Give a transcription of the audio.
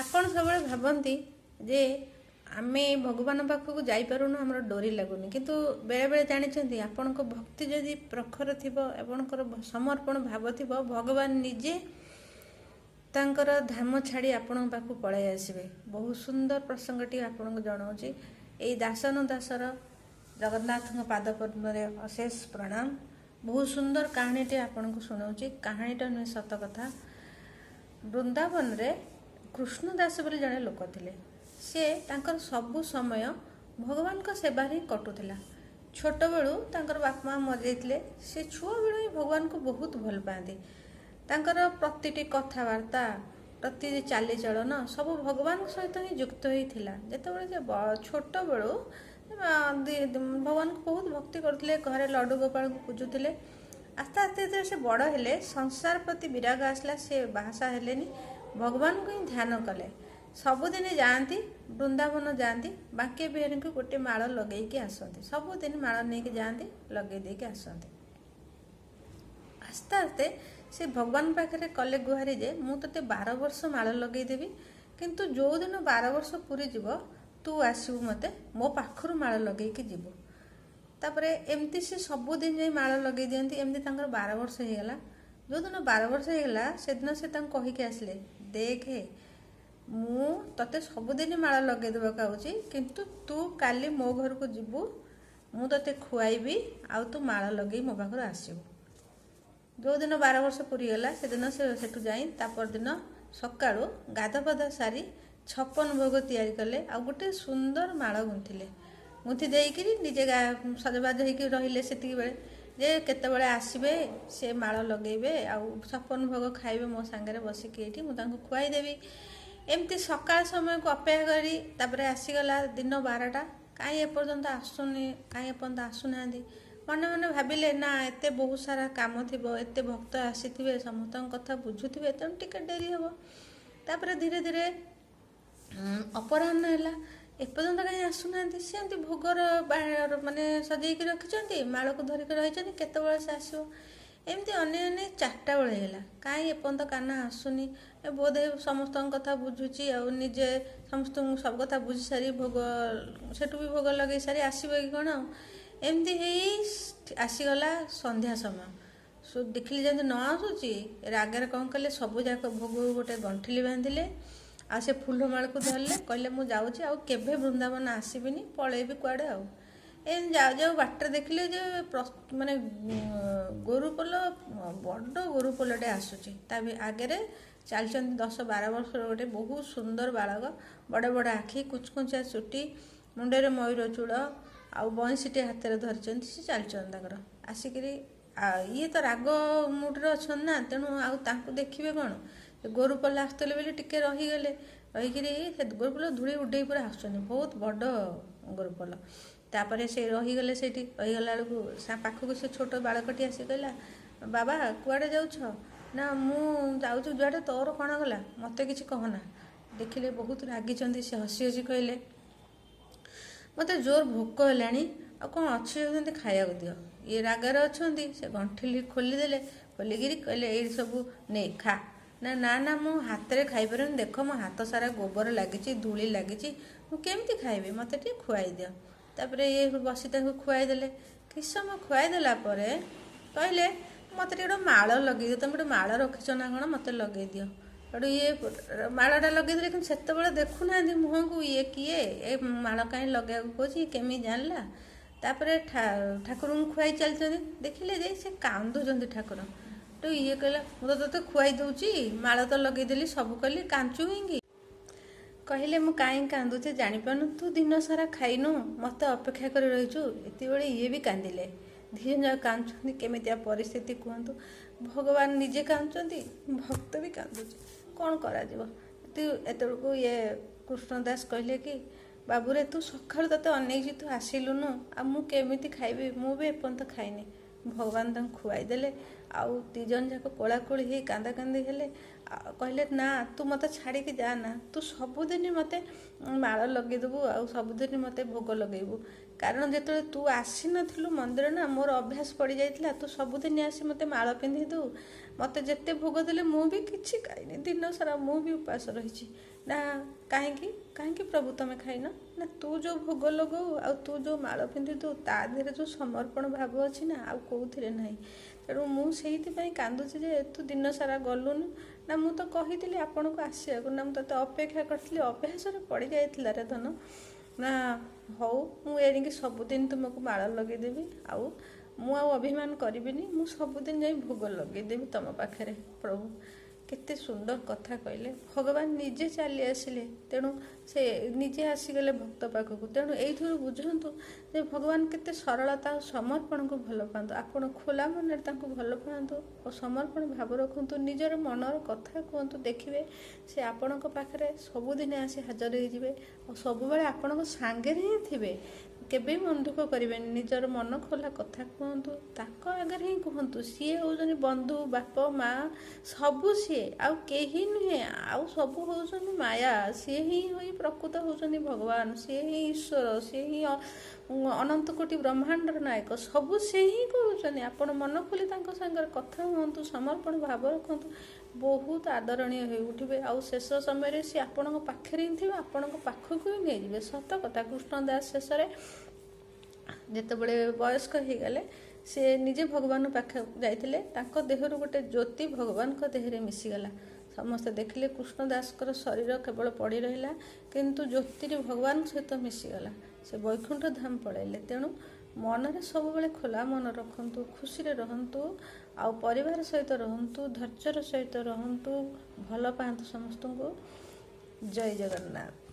ଆପଣ ସବୁବେଳେ ଭାବନ୍ତି ଯେ ଆମେ ଭଗବାନ ପାଖକୁ ଯାଇପାରୁନୁ, ଆମର ଡୋରି ଲାଗୁନି। କିନ୍ତୁ ବେଳେବେଳେ ଜାଣିଛନ୍ତି, ଆପଣଙ୍କ ଭକ୍ତି ଯଦି ପ୍ରଖର ଥିବ, ଆପଣଙ୍କର ସମର୍ପଣ ଭାବ ଥିବ, ଭଗବାନ ନିଜେ ତାଙ୍କର ଧାମ ଛାଡ଼ି ଆପଣଙ୍କ ପାଖକୁ ପଳାଇ ଆସିବେ। ବହୁତ ସୁନ୍ଦର ପ୍ରସଙ୍ଗଟି ଆପଣଙ୍କୁ ଜଣାଉଛି। ଏଇ ଦାସନ ଦାସର ଜଗନ୍ନାଥଙ୍କ ପାଦ ପଦ୍ମରେ ଅଶେଷ ପ୍ରଣାମ। ବହୁତ ସୁନ୍ଦର କାହାଣୀଟି ଆପଣଙ୍କୁ ଶୁଣାଉଛି। କାହାଣୀଟା ନୁହେଁ, ସତ କଥା। ବୃନ୍ଦାବନରେ କୃଷ୍ଣଦାସ ବୋଲି ଜଣେ ଲୋକ ଥିଲେ। ସେ ତାଙ୍କର ସବୁ ସମୟ ଭଗବାନଙ୍କ ସେବାରେ ହିଁ କଟୁଥିଲା। ଛୋଟବେଳୁ ତାଙ୍କର ବାପା ମା ମରିଯାଇଥିଲେ। ସେ ଛୁଆବେଳୁ ହିଁ ଭଗବାନଙ୍କୁ ବହୁତ ଭଲ ପାଆନ୍ତି। ତାଙ୍କର ପ୍ରତିଟି କଥାବାର୍ତ୍ତା, ପ୍ରତି ଚାଲିଚଳନ ସବୁ ଭଗବାନଙ୍କ ସହିତ ହିଁ ଯୁକ୍ତ ହୋଇଥିଲା। ଯେତେବେଳେ ସେ ଛୋଟବେଳୁ ଭଗବାନଙ୍କୁ ବହୁତ ଭକ୍ତି କରୁଥିଲେ, ଘରେ ଲଡ଼ୁ ଗୋପାଳଙ୍କୁ ପୂଜୁଥିଲେ। ଆସ୍ତେ ଆସ୍ତେ ଯେତେବେଳେ ସେ ବଡ଼ ହେଲେ, ସଂସାର ପ୍ରତି ବିରାଗ ଆସିଲା। ସେ ବାହାସାହା ହେଲେନି, ଭଗବାନଙ୍କୁ ହିଁ ଧ୍ୟାନ କଲେ। ସବୁଦିନ ଯାଆନ୍ତି, ବୃନ୍ଦାବନ ଯାଆନ୍ତି, ବାଙ୍କେ ବିହାରୀଙ୍କୁ ଗୋଟେ ମାଳ ଲଗେଇକି ଆସନ୍ତି। ସବୁଦିନ ମାଳ ନେଇକି ଯାଆନ୍ତି, ଲଗେଇ ଦେଇକି ଆସନ୍ତି। ଆସ୍ତେ ଆସ୍ତେ ସେ ଭଗବାନ ପାଖରେ କଲେ ଗୁହାରି ଯେ ମୁଁ ତୋତେ 12 ବର୍ଷ ମାଳ ଲଗେଇଦେବି, କିନ୍ତୁ ଯେଉଁଦିନ 12 ବର୍ଷ ପୁରୀ ଯିବ ତୁ ଆସିବୁ, ମୋତେ ମୋ ପାଖରୁ ମାଳ ଲଗେଇକି ଯିବୁ। ତାପରେ ଏମିତି ସେ ସବୁଦିନ ଯାଇ ମାଳ ଲଗେଇ ଦିଅନ୍ତି। ଏମିତି ତାଙ୍କର 12 ବର୍ଷ ହେଇଗଲା। ଯେଉଁଦିନ 12 ବର୍ଷ ହେଇଗଲା, ସେଦିନ ସେ ତାଙ୍କୁ କହିକି ଆସିଲେ, ଦେଖେ ମୁଁ ତୋତେ ସବୁଦିନ ମାଳ ଲଗେଇ ଦେବାକୁ ଆଉଛି, କିନ୍ତୁ ତୁ କାଲି ମୋ ଘରକୁ ଯିବୁ, ମୁଁ ତୋତେ ଖୁଆଇବି, ଆଉ ତୁ ମାଳ ଲଗେଇ ମୋ ପାଖରୁ ଆସିବୁ। ଯେଉଁଦିନ 12 ବର୍ଷ ପୁରିଗଲା, ସେଦିନ ସେ ସେଠୁ ଯାଇ ତା ପରଦିନ ସକାଳୁ ଗାଧପାଧା ସାରି 56 ଭୋଗ ତିଆରି କଲେ, ଆଉ ଗୋଟେ ସୁନ୍ଦର ମାଳ ଗୁନ୍ଥିଲେ। ଗୁନ୍ଥି ଦେଇକିରି ନିଜେ ସଜବାଜ ହେଇକି ରହିଲେ ସେତିକି ବେଳେ, ଯେ କେତେବେଳେ ଆସିବେ ସେ ମାଳ ଲଗେଇବେ, ଆଉ 56 ଭୋଗ ଖାଇବେ ମୋ ସାଙ୍ଗରେ ବସିକି ଏଇଠି, ମୁଁ ତାଙ୍କୁ ଖୁଆଇଦେବି। ଏମିତି ସକାଳ ସମୟକୁ ଅପେକ୍ଷା କରି ତାପରେ ଆସିଗଲା ଦିନ 12ଟା। କାହିଁ ଏପର୍ଯ୍ୟନ୍ତ ଆସୁନି, କାହିଁ ଏପର୍ଯ୍ୟନ୍ତ ଆସୁନାହାନ୍ତି। ମନେ ମନେ ଭାବିଲେ, ନା ଏତେ ବହୁତ ସାରା କାମ ଥିବ, ଏତେ ଭକ୍ତ ଆସିଥିବେ, ସମସ୍ତଙ୍କ କଥା ବୁଝୁଥିବେ, ତେଣୁ ଟିକେ ଡେରି ହେବ। ତାପରେ ଧୀରେ ଧୀରେ ଅପରାହ୍ନ ହେଲା, ଏପର୍ଯ୍ୟନ୍ତ କାହିଁ ଆସୁନାହାନ୍ତି। ସେମିତି ଭୋଗର ମାନେ ସଜେଇକି ରଖିଛନ୍ତି, ମାଳକୁ ଧରିକି ରହିଛନ୍ତି, କେତେବେଳେ ସେ ଆସିବ। ଏମିତି ଅନେକ 4ଟା ବେଳେ ହେଇଗଲା, କାହିଁ ଏପର୍ଯ୍ୟନ୍ତ କାହ୍ନା ଆସୁନି। ବୋଧେ ସମସ୍ତଙ୍କ କଥା ବୁଝୁଛି, ଆଉ ନିଜେ ସମସ୍ତଙ୍କୁ ସବୁ କଥା ବୁଝି ସାରି ଭୋଗ ସେଠୁ ବି ଭୋଗ ଲଗେଇ ସାରି ଆସିବ କି କ'ଣ। ଏମିତି ହେଇ ଆସିଗଲା ସନ୍ଧ୍ୟା ସମୟ। ଦେଖିଲି ଯେମିତି ନ ଆସୁଛି, ରାଗରେ କ'ଣ କଲେ, ସବୁଯାକ ଭୋଗକୁ ଗୋଟେ ଗଣ୍ଠିଲି ବାନ୍ଧିଲେ, ଆଉ ସେ ଫୁଲମାଳକୁ ଧରିଲେ, କହିଲେ ମୁଁ ଯାଉଛି, ଆଉ କେବେ ବୃନ୍ଦାବନ ଆସିବିନି, ପଳେଇବି କୁଆଡ଼େ। ଆଉ ଏମିତି ଯାଉ ଯାଉ ବାଟରେ ଦେଖିଲେ ଯେ ମାନେ ଗୋରୁପୋଲ, ବଡ଼ ଗୋରୁପୋଲଟେ ଆସୁଛି। ତା ଆଗରେ ଚାଲିଛନ୍ତି 10-12 ବର୍ଷର ଗୋଟେ ବହୁତ ସୁନ୍ଦର ବାଳକ, ବଡ଼ ବଡ଼ ଆଖି, କୁଚକୁଞ୍ଚିଆ ଚୁଟି, ମୁଣ୍ଡରେ ମୟୂର ଚୂଳ, ଆଉ ବଇଁଶିଟେ ହାତରେ ଧରିଛନ୍ତି। ସେ ଚାଲିଛନ୍ତି ତାଙ୍କର ଆସିକିରି। ଇଏ ତ ରାଗ ମୁଡ଼ରେ ଅଛନ୍ତି ନା, ତେଣୁ ଆଉ ତାଙ୍କୁ ଦେଖିବେ କ'ଣ। ଗୋରୁପୋଲ ଆସୁଥିଲେ ବୋଲି ଟିକେ ରହିଗଲେ, ରହିକିରି ସେ ଗୋରୁପୋଲ ଧୂଳି ଉଡ଼େଇ ପୁରା ଆସୁଛନ୍ତି। ବହୁତ ବଡ଼ ଗୋରୁପୋଲ। ତାପରେ ସେ ରହିଗଲେ ସେଇଠି। ରହିଗଲା ବେଳକୁ ପାଖକୁ ସେ ଛୋଟ ବାଳକଟି ଆସି କହିଲା, ବାବା କୁଆଡ଼େ ଯାଉଛ? ନା ମୁଁ ଯାଉଛି ଯୁଆଡ଼େ, ତୋର କ'ଣ ଗଲା, ମୋତେ କିଛି କହନା। ଦେଖିଲେ ବହୁତ ରାଗିଛନ୍ତି। ସେ ହସି ହସି କହିଲେ, ମୋତେ ଜୋର ଭୋକ ହେଲାଣି, ଆଉ କ'ଣ ଅଛି ଯେମିତି ଖାଇବାକୁ ଦିଅ। ଇଏ ରାଗରେ ଅଛନ୍ତି। ସେ ଗଣ୍ଠିଲି ଖୋଲିଦେଲେ, ଖୋଲିକିରି କହିଲେ, ଏଇ ସବୁ ନେ ଖା। ନା ନା ନା, ମୁଁ ହାତରେ ଖାଇପାରିବିନି, ଦେଖ ମୋ ହାତ ସାରା ଗୋବର ଲାଗିଛି, ଧୂଳି ଲାଗିଛି, ମୁଁ କେମିତି ଖାଇବି, ମୋତେ ଟିକେ ଖୁଆଇ ଦିଅ। ତାପରେ ଇଏ ବସି ତାଙ୍କୁ ଖୁଆଇ ଦେଲେ। କିଛି ସମୟ ଖୁଆଇ ଦେଲା ପରେ କହିଲେ, ମୋତେ ଟିକେ ଗୋଟେ ମାଳ ଲଗେଇ ଦିଅ, ତମେ ଗୋଟେ ମାଳ ରଖିଛ ନା କ'ଣ, ମୋତେ ଲଗେଇ ଦିଅ। ସେଠୁ ଇଏ ମାଳଟା ଲଗେଇଦେଲେ, କିନ୍ତୁ ସେତେବେଳେ ଦେଖୁନାହାନ୍ତି ମୁହଁକୁ, ଇଏ କିଏ, ଏ ମାଳ କାହିଁ ଲଗେଇବାକୁ କହୁଛି, କେମିତି ଜାଣିଲା। ତାପରେ ଠାକୁରଙ୍କୁ ଖୁଆଇ ଚାଲିଛନ୍ତି। ଦେଖିଲେ ଯେ ସେ କାନ୍ଦୁଛନ୍ତି ଠାକୁର। ତ ଇଏ କହିଲା, ମୁଁ ତ ତୋତେ ଖୁଆଇ ଦେଉଛି, ମାଳ ତ ଲଗେଇଦେଲି, ସବୁ କଲି, କାଞ୍ଚୁ କାହିଁକି? କହିଲେ, ମୁଁ କାହିଁ କାନ୍ଦୁଛି ଜାଣିପାରୁନୁ, ତୁ ଦିନ ସାରା ଖାଇନୁ, ମୋତେ ଅପେକ୍ଷା କରି ରହିଛୁ। ଏତେବେଳେ ଇଏ ବି କାନ୍ଦିଲେ। ଦୁଇ ଜଣ କାନ୍ଦୁଛନ୍ତି। କେମିତିଆ ପରିସ୍ଥିତି କୁହନ୍ତୁ। ଭଗବାନ ନିଜେ କାନ୍ଦୁଛନ୍ତି, ଭକ୍ତ ବି କାନ୍ଦୁଛି, କ'ଣ କରାଯିବ। ଏତେବେଳକୁ ଇଏ କୃଷ୍ଣଦାସ କହିଲେ କି, ବାବୁରେ ତୁ ସକାଳୁ ତୋତେ ଅନେଇଛି, ତୁ ଆସିଲୁନୁ, ଆଉ ମୁଁ କେମିତି ଖାଇବି, ମୁଁ ବି ଏପର୍ଯ୍ୟନ୍ତ ଖାଇନି। ଭଗବାନ ତାଙ୍କୁ ଖୁଆଇ ଦେଲେ। ଆଉ 2 ଜଣ ଯାକ କୋଳାକୋଳି ହେଇ କାନ୍ଦାକାନ୍ଦି ହେଲେ। କହିଲେ ନା ତୁ ମୋତେ ଛାଡ଼ିକି ଯା ନା, ତୁ ସବୁଦିନ ମୋତେ ମାଳ ଲଗେଇଦେବୁ ଆଉ ସବୁଦିନ ମୋତେ ଭୋଗ ଲଗେଇବୁ। କାରଣ ଯେତେବେଳେ ତୁ ଆସିନଥିଲୁ ମନ୍ଦିର ନା, ମୋର ଅଭ୍ୟାସ ପଡ଼ିଯାଇଥିଲା ତୁ ସବୁଦିନ ଆସି ମୋତେ ମାଳ ପିନ୍ଧେଇ ଦେଉ, ମୋତେ ଯେତେ ଭୋଗ ଦେଲେ ମୁଁ ବି କିଛି ଖାଇନି, ଦିନ ସାରା ମୁଁ ବି ଉପାସ ରହିଛି। ନା କାହିଁକି କାହିଁକି ପ୍ରଭୁ ତମେ ଖାଇନ? ନା ତୁ ଯେଉଁ ଭୋଗ ଲଗାଉ ଆଉ ତୁ ଯେଉଁ ମାଳ ପିନ୍ଧି ଦେଉ ତା ଦେହରେ ଯେଉଁ ସମର୍ପଣ ଭାବ ଅଛି ନା ଆଉ କେଉଁଥିରେ ନାହିଁ। ତେଣୁ ମୁଁ ସେଇଥିପାଇଁ କାନ୍ଦୁଛି ଯେ ତୁ ଦିନ ସାରା ଗଲୁନି। ନା ମୁଁ ତ କହିଥିଲି ଆପଣଙ୍କୁ ଆସିବାକୁ, ନା ମୁଁ ତୋତେ ଅପେକ୍ଷା କରିଥିଲି, ଅଭ୍ୟାସରେ ପଡ଼ିଯାଇଥିଲା ରେ ଧନ। ନା ହଉ ମୁଁ ଏଣିକି ସବୁଦିନ ତୁମକୁ ମାଳ ଲଗେଇଦେବି, ଆଉ ମୁଁ ଆଉ ଅଭିମାନ କରିବିନି, ମୁଁ ସବୁଦିନ ଯାଇ ଭୋଗ ଲଗେଇଦେବି ତମ ପାଖରେ। ପ୍ରଭୁ କେତେ ସୁନ୍ଦର କଥା କହିଲେ, ଭଗବାନ ନିଜେ ଚାଲି ଆସିଲେ, ତେଣୁ ସେ ନିଜେ ଆସିଗଲେ ଭକ୍ତ ପାଖକୁ। ତେଣୁ ଏଇଥିରୁ ବୁଝନ୍ତୁ ଯେ ଭଗବାନ କେତେ ସରଳତା ଆଉ ସମର୍ପଣକୁ ଭଲ ପାଆନ୍ତୁ। ଆପଣ ଖୋଲା ମନରେ ତାଙ୍କୁ ଭଲ ପାଆନ୍ତୁ ଓ ସମର୍ପଣ ଭାବ ରଖନ୍ତୁ, ନିଜର ମନର କଥା କୁହନ୍ତୁ, ଦେଖିବେ ସେ ଆପଣଙ୍କ ପାଖରେ ସବୁଦିନ ଆସି ହାଜର ହେଇଯିବେ ଆଉ ସବୁବେଳେ ଆପଣଙ୍କ ସାଙ୍ଗରେ ହିଁ ଥିବେ। କେବେ ମନ ଦୁଃଖ କରିବେନି, ନିଜର ମନ ଖୋଲା କଥା କୁହନ୍ତୁ, ତାଙ୍କ ଆଗରେ ହିଁ କୁହନ୍ତୁ। ସିଏ ହେଉଛନ୍ତି ବନ୍ଧୁ, ବାପ, ମା, ସବୁ ସିଏ, ଆଉ କେହି ନୁହେଁ। ଆଉ ସବୁ ହେଉଛନ୍ତି ମାୟା, ସିଏ ହିଁ ହୋଇ ପ୍ରକୃତ ହେଉଛନ୍ତି ଭଗବାନ, ସିଏ ହିଁ ଈଶ୍ୱର, ସିଏ ହିଁ ଅନନ୍ତ କୋଟି ବ୍ରହ୍ମାଣ୍ଡର ନାୟକ, ସବୁ ସେ ହିଁ କହୁଛନ୍ତି। ଆପଣ ମନ ଖୋଲି ତାଙ୍କ ସାଙ୍ଗରେ କଥା ହୁଅନ୍ତୁ, ସମର୍ପଣ ଭାବ ରଖନ୍ତୁ, ବହୁତ ଆଦରଣୀୟ ହୋଇ ଉଠିବେ। ଆଉ ଶେଷ ସମୟରେ ସେ ଆପଣଙ୍କ ପାଖରେ ହିଁ ଥିବେ, ଆପଣଙ୍କ ପାଖକୁ ହିଁ ନେଇଯିବେ। ସତ କଥା, କୃଷ୍ଣ ଦାସ ଶେଷରେ ଯେତେବେଳେ ବୟସ୍କ ହେଇଗଲେ ସେ ନିଜେ ଭଗବାନ ପାଖକୁ ଯାଇଥିଲେ, ତାଙ୍କ ଦେହରୁ ଗୋଟେ ଜ୍ୟୋତି ଭଗବାନଙ୍କ ଦେହରେ ମିଶିଗଲା। ସମସ୍ତେ ଦେଖିଲେ କୃଷ୍ଣ ଦାସଙ୍କର ଶରୀର କେବଳ ପଡ଼ି ରହିଲା, କିନ୍ତୁ ଜ୍ୟୋତିରେ ଭଗବାନଙ୍କ ସହିତ ମିଶିଗଲା, ସେ ବୈକୁଣ୍ଠ ଧାମ ପଳାଇଲେ। ତେଣୁ ମନରେ ସବୁବେଳେ ଖୋଲା ମନ ରଖନ୍ତୁ, ଖୁସିରେ ରହନ୍ତୁ, ଆଉ ପରିବାର ସହିତ ରହନ୍ତୁ, ଧୈର୍ଯ୍ୟର ସହିତ ରହନ୍ତୁ, ଭଲ ପାଆନ୍ତୁ ସମସ୍ତଙ୍କୁ। ଜୟ ଜଗନ୍ନାଥ।